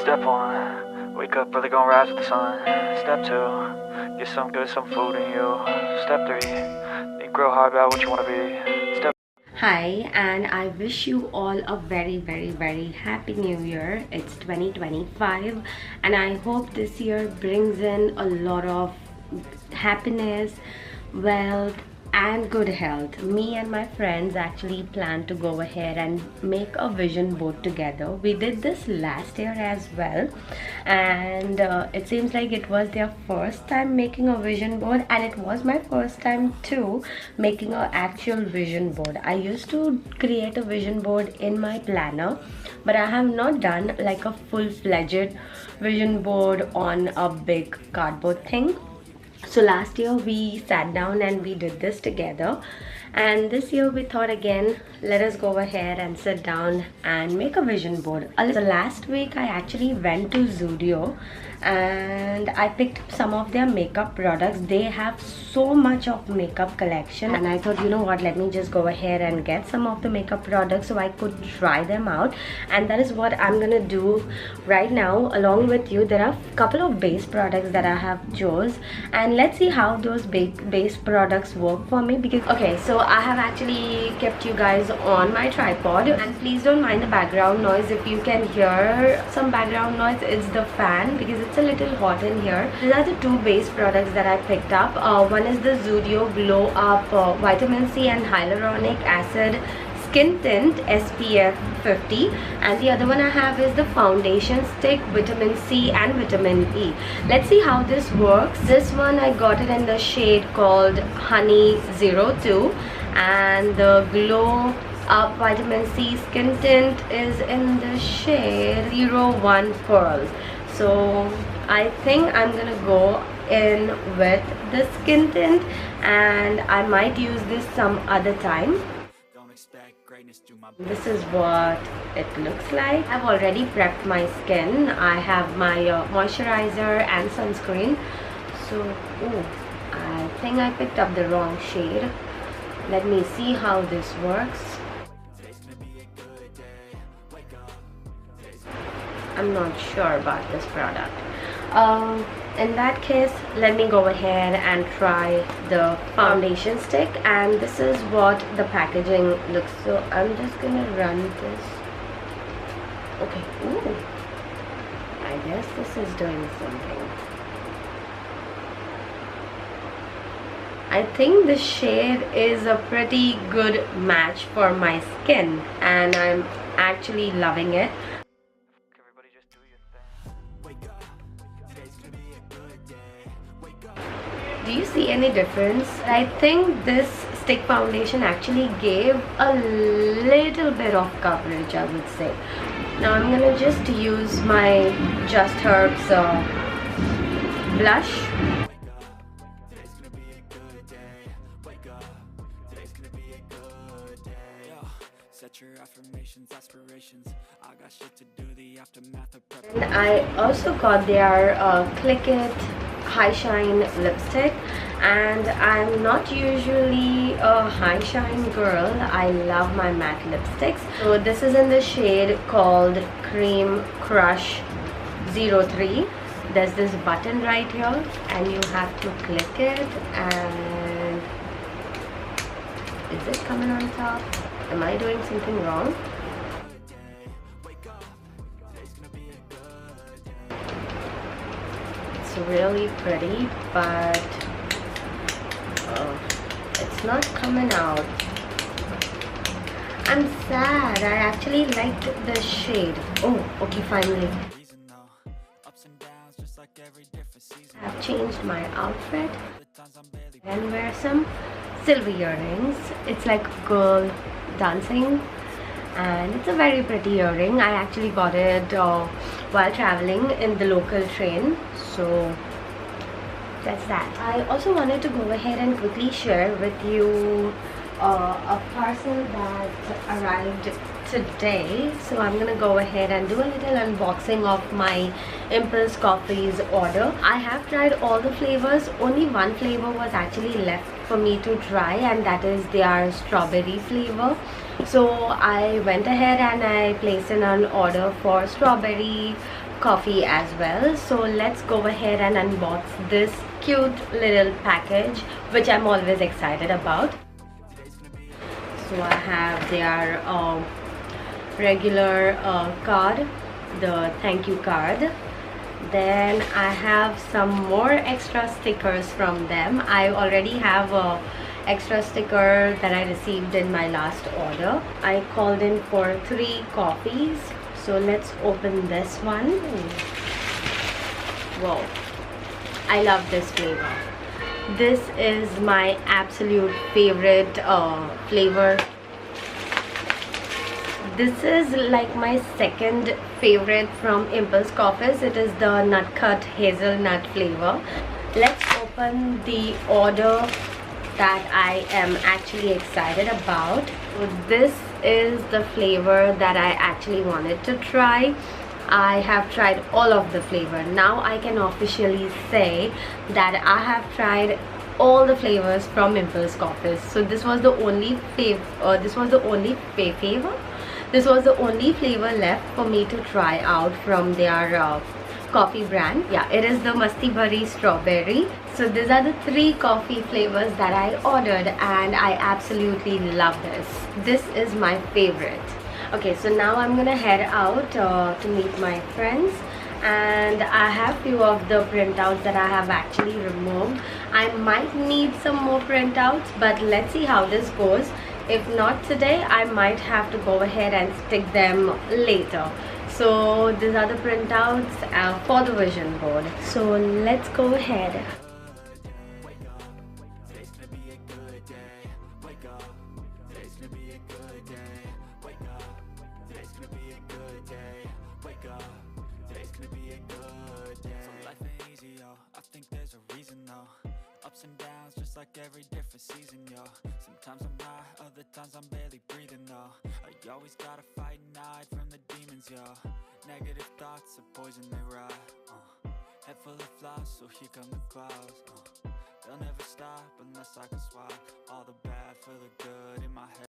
Step 1, wake up early, gonna rise with the sun. Step 2, get some good, some food in you. Step 3, think real hard about what you want to be. Step Hi, and I wish you all a very happy new year. It's 2025 and I hope this year brings in a lot of happiness, wealth and good health. Me and my friends actually plan to go ahead and make a vision board together. We did this last year as well, and it seems like it was their first time making a vision board, and it was my first time too making an actual vision board. I used to create a vision board in my planner, but I have not done like a full-fledged vision board on a big cardboard thing. So last year we sat down and we did this together, and this year we thought again, let us go ahead and sit down and make a vision board. So last week I actually went to Zudio and I picked up some of their makeup products. They have so much of makeup collection, and I thought, you know what, let me just go ahead and get some of the makeup products so I could try them out, and that is what I'm gonna do right now along with you. There are a couple of base products that I have chose, and let's see how those base products work for me. Because okay, so I have actually kept you guys on my tripod, and please don't mind the background noise. If you can hear some background noise, it's the fan because it's a little hot in here. These are the two base products that I picked up. One is the Zudio Glow Up Vitamin C and Hyaluronic Acid Skin Tint SPF 50, and the other one I have is the foundation stick Vitamin C and Vitamin E. Let's see how this works. This one I got it in the shade called Honey 02, and the Glow Up Vitamin C Skin Tint is in the shade 01 Pearls. So I think I'm gonna go in with the skin tint, and I might use this some other time. This is what it looks like. I've already prepped my skin. I have my moisturizer and sunscreen. So I think I picked up the wrong shade. Let me see how this works. I'm not sure about this product. In that case, let me go ahead and try the foundation stick, and this is what the packaging looks. So I'm just gonna run this. Okay, I guess this is doing something. I think the shade is a pretty good match for my skin, and I'm actually loving it. Do you see any difference? I think this stick foundation actually gave a little bit of coverage, I would say. Now I'm gonna just use my Just Herbs blush. And I also got their Click It High Shine lipstick, and I'm not usually a high shine girl. I love my matte lipsticks. So this is in the shade called Cream Crush 03. There's this button right here, and you have to click it, and is it coming on top? Am I doing something wrong? It's really pretty, but it's not coming out. I'm sad. I actually liked the shade. Oh, okay, finally. I've changed my outfit and wear some silver earrings. It's like a girl dancing, and it's a very pretty earring. I actually got it while traveling in the local train. So that's that. I also wanted to go ahead and quickly share with you a parcel that arrived today. So I'm gonna go ahead and do a little unboxing of my Impulse Coffee's order. I have tried all the flavors. Only one flavor was actually left for me to try, and that is their strawberry flavor. So I went ahead and I placed in an order for strawberry, coffee as well. So let's go ahead and unbox this cute little package, which I'm always excited about. So I have their regular card, the thank you card. Then I have some more extra stickers from them. I already have a extra sticker that I received in my last order. I called in for 3 coffees. So let's open this one. Wow, I love this flavor. This is my absolute favorite flavor. This is like my second favorite from Impulse Coffees. It is the nut cut hazelnut flavor. Let's open the order that I am actually excited about. This is the flavor that I actually wanted to try. I have tried all of the flavor. Now I can officially say that I have tried all the flavors from Impulse Coffees. So this was the only flavor. This was the only flavor left for me to try out from their coffee brand. Yeah, it is the Masti Bhari Strawberry. So these are the 3 coffee flavors that I ordered, and I absolutely love this. This is my favorite. Okay, so now I'm gonna head out to meet my friends, and I have few of the printouts that I have actually removed. I might need some more printouts, but let's see how this goes. If not today, I might have to go ahead and stick them later. So these are the printouts for the vision board. So let's go ahead. Ups and downs, just like every different season, yo. Sometimes I'm high, other times I'm barely breathing, though. I always gotta fight and hide from the demons, yo. Negative thoughts are poison, they rot. Head full of flies, so here come the clouds. They'll never stop unless I can swap all the bad for the good in my head.